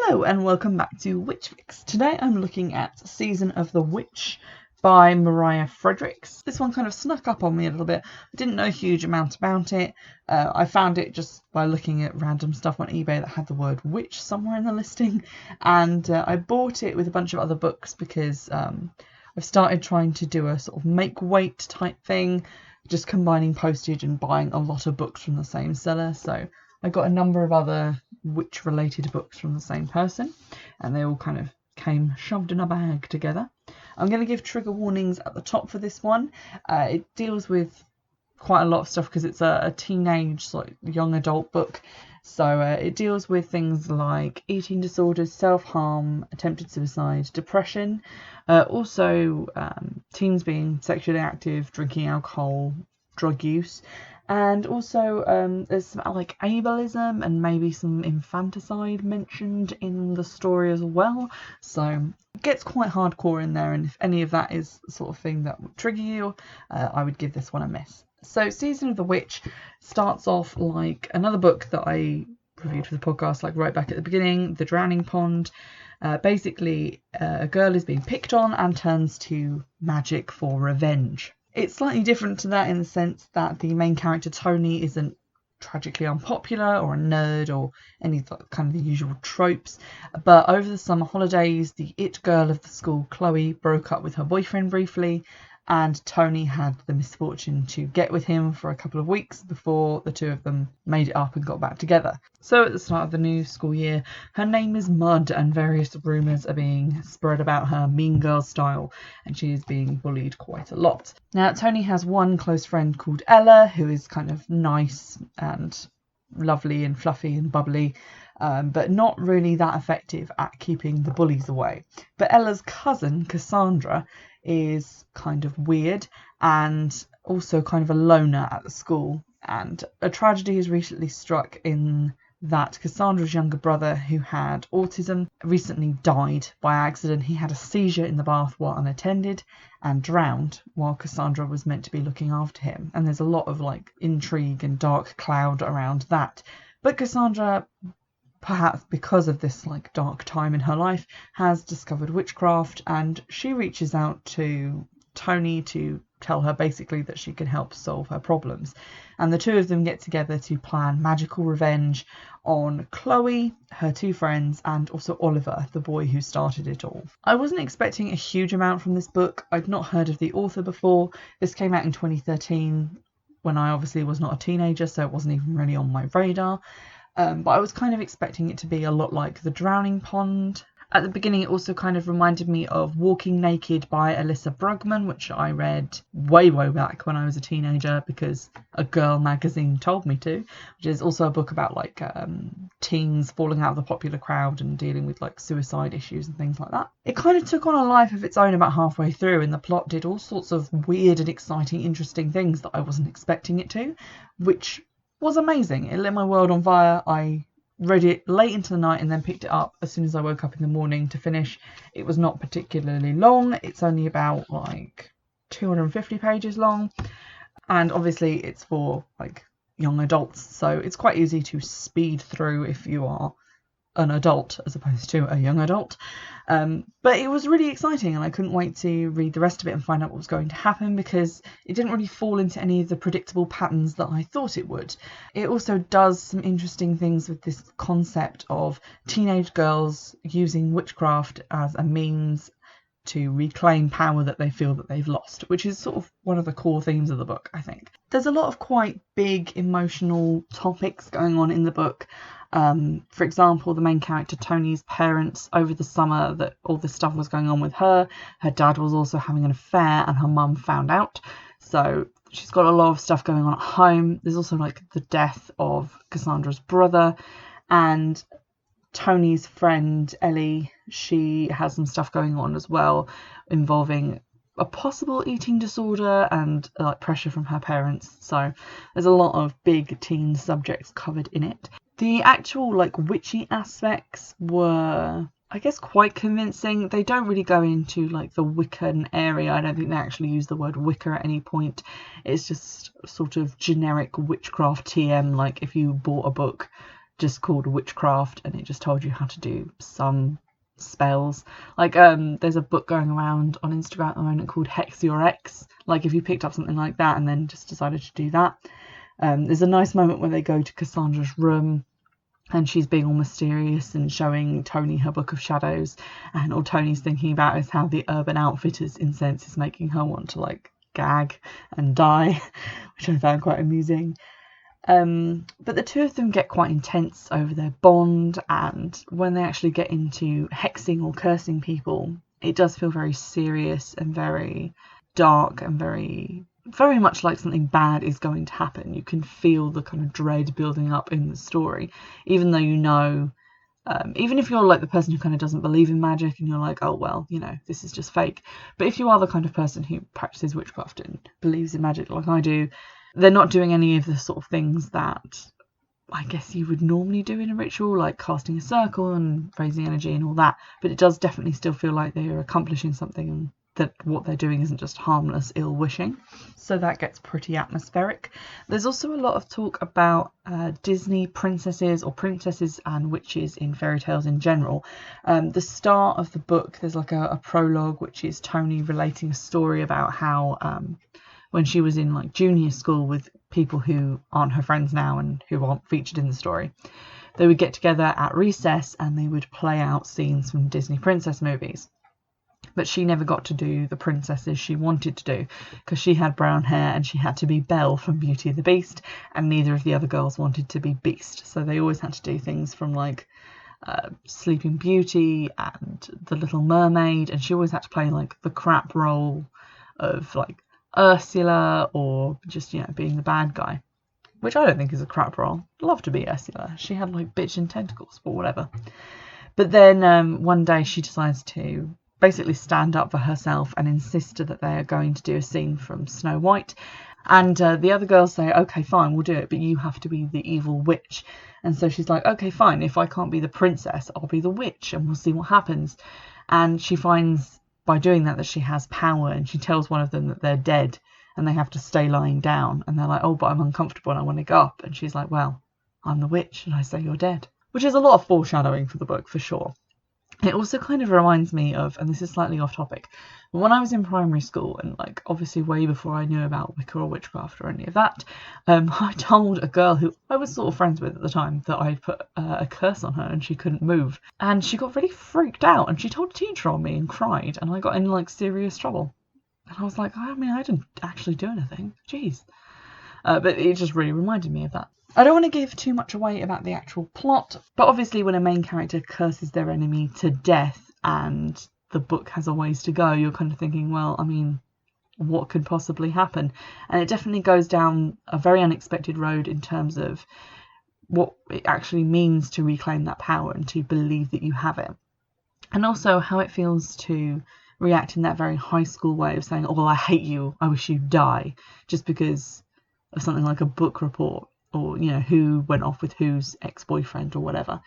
Hello and welcome back to Witchfix. Today I'm looking at Season of the Witch by Mariah Fredericks. This one kind of snuck up on me a little bit. I didn't know a huge amount about it. I found it just by looking at random stuff on eBay that had the word witch somewhere in the listing, and I bought it with a bunch of other books because I've started trying to do a sort of make weight type thing, just combining postage and buying a lot of books from the same seller. So I got a number of other witch related books from the same person, and they all kind of came shoved in a bag together. I'm going to give trigger warnings at the top for this one. It deals with quite a lot of stuff because it's a teenage, like young adult book. So it deals with things like eating disorders, self-harm, attempted suicide, depression, also teens being sexually active, drinking alcohol, drug use, and also there's some like ableism and maybe some infanticide mentioned in the story as well. So it gets quite hardcore in there, and if any of that is the sort of thing that would trigger you, I would give this one a miss. So Season of the Witch starts off like another book that I reviewed for the podcast, like right back at the beginning, The Drowning Pond. Basically, a girl is being picked on and turns to magic for revenge. It's slightly different to that in the sense that the main character, Tony, isn't tragically unpopular or a nerd or any kind of the usual tropes. But over the summer holidays, the it girl of the school, Chloe, broke up with her boyfriend briefly, and Tony had the misfortune to get with him for a couple of weeks before the two of them made it up and got back together. So at the start of the new school year, her name is Mud, and various rumours are being spread about her mean girl style, and she is being bullied quite a lot. Now, Tony has one close friend called Ella, who is kind of nice and lovely and fluffy and bubbly, but not really that effective at keeping the bullies away. But Ella's cousin, Cassandra, is kind of weird and also kind of a loner at the school. And a tragedy has recently struck in that Cassandra's younger brother, who had autism, recently died by accident. He had a seizure in the bath while unattended and drowned while Cassandra was meant to be looking after him. And there's a lot of like intrigue and dark cloud around that. But Cassandra, perhaps because of this like dark time in her life, has discovered witchcraft, and she reaches out to Tony to tell her basically that she can help solve her problems. And the two of them get together to plan magical revenge on Chloe, her two friends, and also Oliver, the boy who started it all. I wasn't expecting a huge amount from this book. I'd not heard of the author before. This came out in 2013 when I obviously was not a teenager, so it wasn't even really on my radar. But I was kind of expecting it to be a lot like The Drowning Pond. At the beginning, it also kind of reminded me of Walking Naked by Alyssa Brugman, which I read way back when I was a teenager because a girl magazine told me to, which is also a book about like teens falling out of the popular crowd and dealing with like suicide issues and things like that. It kind of took on a life of its own about halfway through, and the plot did all sorts of weird and exciting, interesting things that I wasn't expecting it to, which was amazing. It lit my world on fire. I read it late into the night and then picked it up as soon as I woke up in the morning to finish. It was not particularly long. It's only about like 250 pages long, and obviously it's for like young adults, so it's quite easy to speed through if you are an adult as opposed to a young adult. But it was really exciting, and I couldn't wait to read the rest of it and find out what was going to happen, because it didn't really fall into any of the predictable patterns that I thought it would. It also does some interesting things with this concept of teenage girls using witchcraft as a means to reclaim power that they feel that they've lost, which is sort of one of the core themes of the book, I think. There's a lot of quite big emotional topics going on in the book. For example, the main character, Tony's parents, over the summer that all this stuff was going on with her dad was also having an affair, and her mum found out. So she's got a lot of stuff going on at home. There's also like the death of Cassandra's brother, and Tony's friend Ellie, she has some stuff going on as well involving a possible eating disorder and like pressure from her parents. So there's a lot of big teen subjects covered in it. The actual like witchy aspects were, I guess, quite convincing. They don't really go into like the Wiccan area. I don't think they actually use the word Wicca at any point. It's just sort of generic witchcraft TM, like if you bought a book just called Witchcraft, and it just told you how to do some spells. Like there's a book going around on Instagram at the moment called Hex Your Ex. Like if you picked up something like that and then just decided to do that. There's a nice moment where they go to Cassandra's room and she's being all mysterious and showing Tony her book of shadows, and all Tony's thinking about is how the Urban Outfitters incense is making her want to like gag and die, which I found quite amusing. But the two of them get quite intense over their bond, and when they actually get into hexing or cursing people, it does feel very serious and very dark and very much like something bad is going to happen. You can feel the kind of dread building up in the story, even though you know, even if you're like the person who kind of doesn't believe in magic and you're like, oh well, you know, this is just fake. But if you are the kind of person who practices witchcraft and believes in magic like I do, they're not doing any of the sort of things that I guess you would normally do in a ritual, like casting a circle and raising energy and all that. But it does definitely still feel like they are accomplishing something, and that what they're doing isn't just harmless ill wishing. So that gets pretty atmospheric. There's also a lot of talk about Disney princesses or princesses and witches in fairy tales in general. The start of the book, there's like a prologue, which is Tony relating a story about how when she was in like junior school with people who aren't her friends now and who aren't featured in the story, they would get together at recess and they would play out scenes from Disney princess movies. But she never got to do the princesses she wanted to do because she had brown hair and she had to be Belle from Beauty and the Beast, and neither of the other girls wanted to be Beast. So they always had to do things from like Sleeping Beauty and The Little Mermaid, and she always had to play like the crap role of like Ursula, or just, you know, being the bad guy, which I don't think is a crap role. I'd love to be Ursula. She had like bitch and tentacles, but whatever. But then one day she decides to basically stand up for herself and insist that they are going to do a scene from Snow White, and the other girls say, okay fine, we'll do it, but you have to be the evil witch. And so she's like, okay fine, if I can't be the princess, I'll be the witch and we'll see what happens. And she finds by doing that she has power, and she tells one of them that they're dead and they have to stay lying down, and they're like, oh but I'm uncomfortable and I want to go up, and she's like, well, I'm the witch and I say you're dead, which is a lot of foreshadowing for the book for sure. It also kind of reminds me of, and this is slightly off topic, but when I was in primary school, and like obviously way before I knew about Wicca or witchcraft or any of that, I told a girl who I was sort of friends with at the time that I'd put a curse on her and she couldn't move, and she got really freaked out and she told a teacher on me and cried, and I got in like serious trouble. And I was like, I mean, I didn't actually do anything, jeez. But it just really reminded me of that. I don't want to give too much away about the actual plot, but obviously when a main character curses their enemy to death and the book has a ways to go, you're kind of thinking, well, I mean, what could possibly happen? And it definitely goes down a very unexpected road in terms of what it actually means to reclaim that power and to believe that you have it. And also how it feels to react in that very high school way of saying, oh, well, I hate you, I wish you'd die, just because of something like a book report, or, you know, who went off with whose ex-boyfriend or whatever,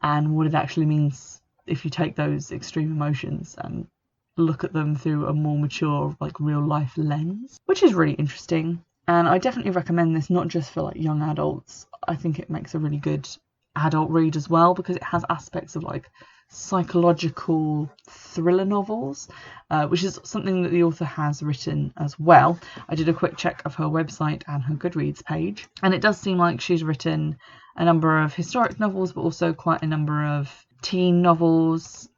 and what it actually means if you take those extreme emotions and look at them through a more mature, like, real life lens, which is really interesting. And I definitely recommend this, not just for like young adults. I think it makes a really good adult read as well, because it has aspects of like psychological thriller novels, which is something that the author has written as well. I did a quick check of her website and her Goodreads page, and it does seem like she's written a number of historic novels, but also quite a number of teen novels,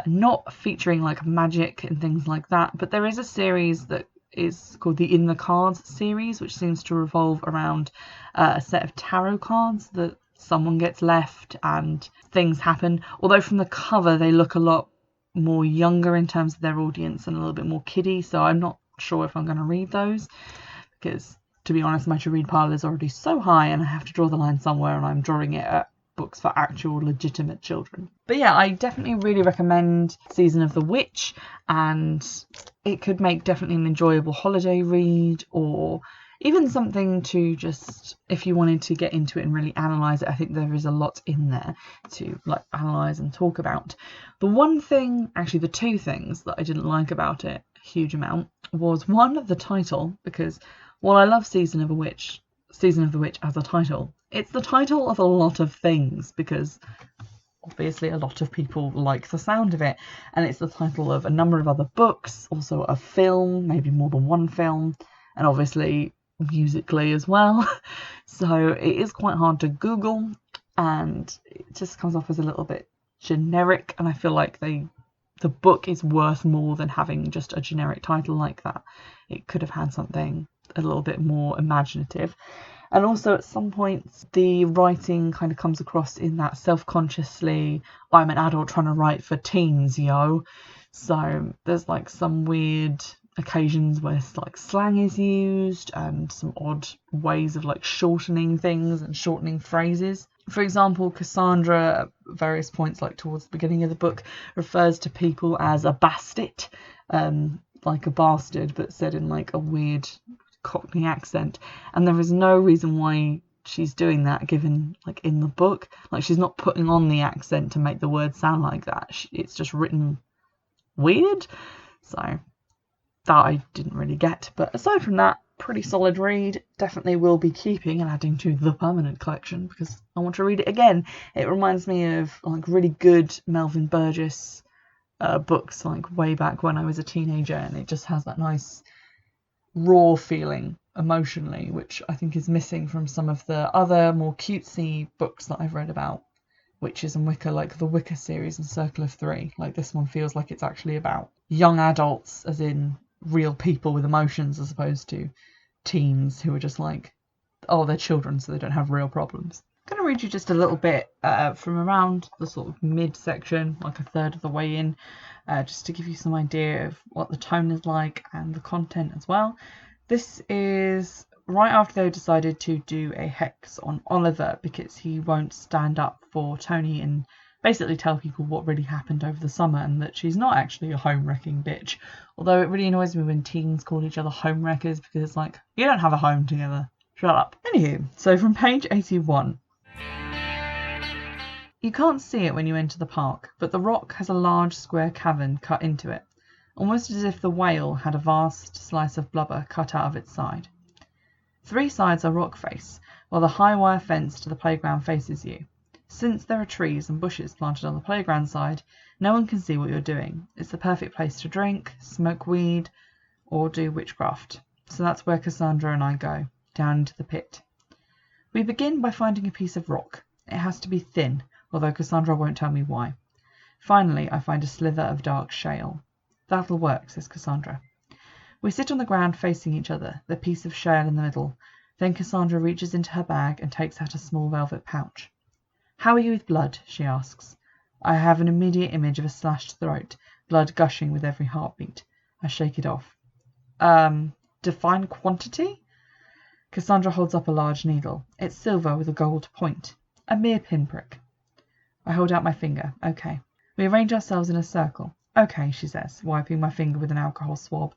not featuring like magic and things like that. But there is a series that is called the In the Cards series, which seems to revolve around a set of tarot cards that someone gets left and things happen. Although from the cover they look a lot more younger in terms of their audience and a little bit more kiddie, so I'm not sure if I'm going to read those, because to be honest my to read pile is already so high and I have to draw the line somewhere, and I'm drawing it at books for actual legitimate children. But yeah, I definitely really recommend Season of the Witch, and it could make definitely an enjoyable holiday read, or even something to just, if you wanted to get into it and really analyse it. I think there is a lot in there to like analyse and talk about. The one thing, actually the two things that I didn't like about it a huge amount was, one, the title, because while I love Season of a Witch, Season of the Witch as a title. It's the title of a lot of things because obviously a lot of people like the sound of it, and it's the title of a number of other books, also a film, maybe more than one film, and obviously musically as well. So it is quite hard to Google, and it just comes off as a little bit generic, and I feel like the book is worth more than having just a generic title like that. It could have had something a little bit more imaginative. And also at some points the writing kind of comes across in that self-consciously, I'm an adult trying to write for teens, yo. So there's like some weird occasions where like slang is used and some odd ways of like shortening things and shortening phrases. For example, Cassandra at various points, like towards the beginning of the book, refers to people as a bastard, like a bastard, but said in like a weird Cockney accent, and there is no reason why she's doing that given like in the book. Like she's not putting on the accent to make the word sound like that. It's just written weird. So that I didn't really get, but aside from that, pretty solid read. Definitely will be keeping and adding to the permanent collection because I want to read it again. It reminds me of like really good Melvin Burgess books like way back when I was a teenager, and it just has that nice raw feeling emotionally, which I think is missing from some of the other more cutesy books that I've read about witches and Wicca, like the Wicca series and Circle of Three. Like this one feels like it's actually about young adults, as in real people with emotions, as opposed to teens who are just like, oh, they're children so they don't have real problems. I'm going to read you just a little bit from around the sort of mid section, like a third of the way in, just to give you some idea of what the tone is like and the content as well. This is right after they decided to do a hex on Oliver because he won't stand up for Tony and basically tell people what really happened over the summer and that she's not actually a home-wrecking bitch. Although it really annoys me when teens call each other home wreckers because it's like, you don't have a home together. Shut up. Anywho, so from page 81. You can't see it when you enter the park, but the rock has a large square cavern cut into it, almost as if the whale had a vast slice of blubber cut out of its side. 3 sides are rock face, while the high wire fence to the playground faces you. Since there are trees and bushes planted on the playground side, no one can see what you're doing. It's the perfect place to drink, smoke weed, or do witchcraft. So that's where Cassandra and I go, down into the pit. We begin by finding a piece of rock. It has to be thin, although Cassandra won't tell me why. Finally, I find a slither of dark shale. That'll work, says Cassandra. We sit on the ground facing each other, the piece of shale in the middle. Then Cassandra reaches into her bag and takes out a small velvet pouch. How are you with blood? She asks. I have an immediate image of a slashed throat, blood gushing with every heartbeat. I shake it off. Define quantity? Cassandra holds up a large needle. It's silver with a gold point. A mere pinprick. I hold out my finger. Okay. We arrange ourselves in a circle. Okay, she says, wiping my finger with an alcohol swab.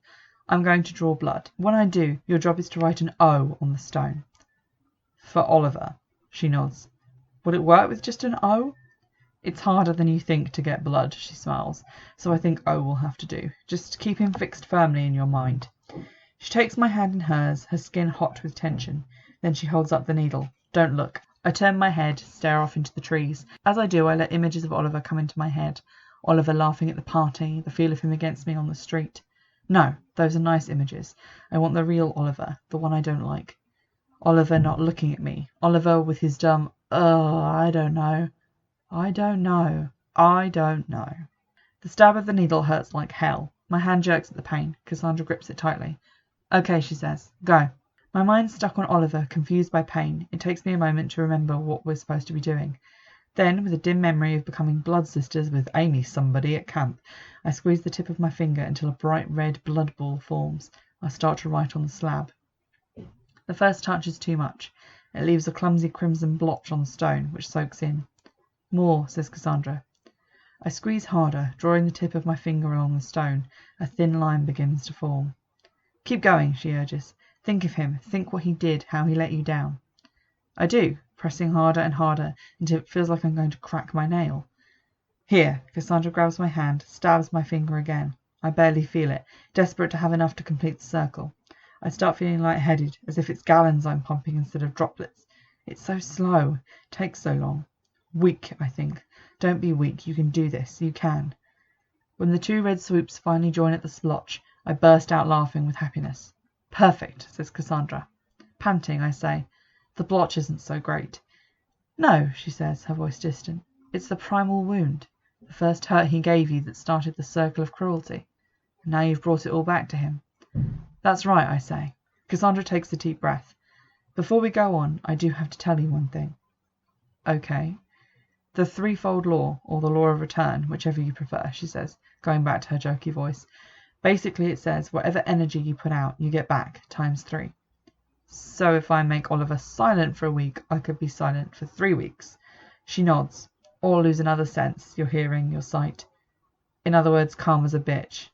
I'm going to draw blood. When I do, your job is to write an O on the stone. For Oliver. She nods. Would it work with just an O? It's harder than you think to get blood, she smiles, so I think O will have to do. Just keep him fixed firmly in your mind. She takes my hand in hers, her skin hot with tension. Then she holds up the needle. Don't look. I turn my head, stare off into the trees. As I do, I let images of Oliver come into my head. Oliver laughing at the party, the feel of him against me on the street. No, those are nice images. I want the real Oliver, the one I don't like. Oliver not looking at me. Oliver with his dumb, I don't know. I don't know. I don't know. The stab of the needle hurts like hell. My hand jerks at the pain. Cassandra grips it tightly. Okay, she says. Go. My mind's stuck on Oliver, confused by pain. It takes me a moment to remember what we're supposed to be doing. Then, with a dim memory of becoming blood sisters with Amy somebody at camp, I squeeze the tip of my finger until a bright red blood ball forms. I start to write on the slab. The first touch is too much. It leaves a clumsy crimson blotch on the stone, which soaks in. More, says Cassandra. I squeeze harder, drawing the tip of my finger along the stone. A thin line begins to form. Keep going, she urges. Think of him. Think what he did, how he let you down. I do, pressing harder and harder until it feels like I'm going to crack my nail. Here, Cassandra grabs my hand, stabs my finger again. I barely feel it, desperate to have enough to complete the circle. I start feeling lightheaded, as if it's gallons I'm pumping instead of droplets. It's so slow. Takes so long. Weak, I think. Don't be weak. You can do this. You can. When the 2 red swoops finally join at the splotch, I burst out laughing with happiness. Perfect, says Cassandra. Panting, I say. The blotch isn't so great. No, she says, her voice distant. It's the primal wound. The first hurt he gave you that started the circle of cruelty. And now you've brought it all back to him. That's right, I say. Cassandra takes a deep breath. Before we go on, I do have to tell you one thing. Okay. The threefold law, or the law of return, whichever you prefer, she says, going back to her jokey voice. Basically it says whatever energy you put out, you get back, times 3. So if I make Oliver silent for a week, I could be silent for 3 weeks. She nods. Or lose another sense, your hearing, your sight. In other words, calm as a bitch.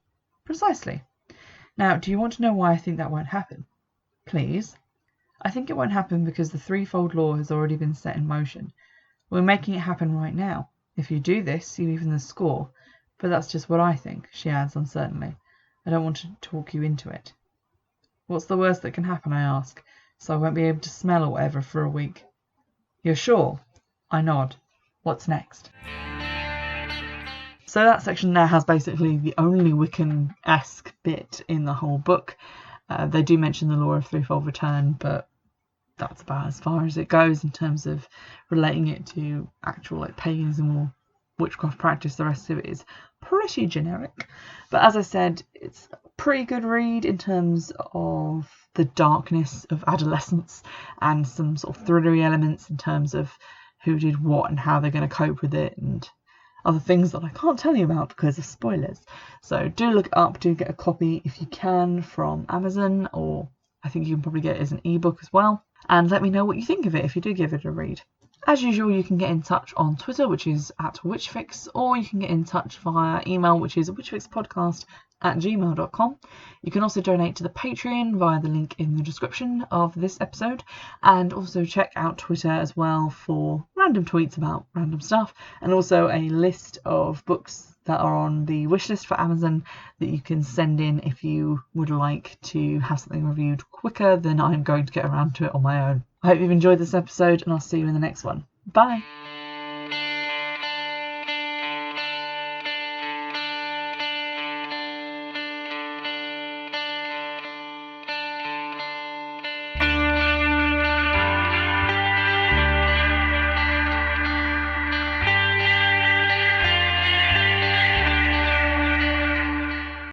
Precisely. Now, do you want to know why I think that won't happen? Please. I think it won't happen because the threefold law has already been set in motion. We're making it happen right now. If you do this, you even the score. But that's just what I think, she adds uncertainly. I don't want to talk you into it. What's the worst that can happen, I ask, so I won't be able to smell or whatever for a week. You're sure? I nod. What's next? So that section now has basically the only Wiccan-esque bit in the whole book. They do mention the law of threefold return, but that's about as far as it goes in terms of relating it to actual paganism or witchcraft practice. The rest of it is pretty generic. But as I said, it's a pretty good read in terms of the darkness of adolescence and some sort of thrillery elements in terms of who did what and how they're going to cope with it and other things that I can't tell you about because of spoilers. So do look it up, do get a copy if you can from Amazon, or I think you can probably get it as an ebook as well. And let me know what you think of it if you do give it a read. As usual, you can get in touch on Twitter, which is @Witchfix, or you can get in touch via email, which is witchfixpodcast@gmail.com. You can also donate to the Patreon via the link in the description of this episode, and also check out Twitter as well for random tweets about random stuff, and also a list of books that are on the wishlist for Amazon that you can send in if you would like to have something reviewed quicker than I'm going to get around to it on my own. I hope you've enjoyed this episode, and I'll see you in the next one. Bye!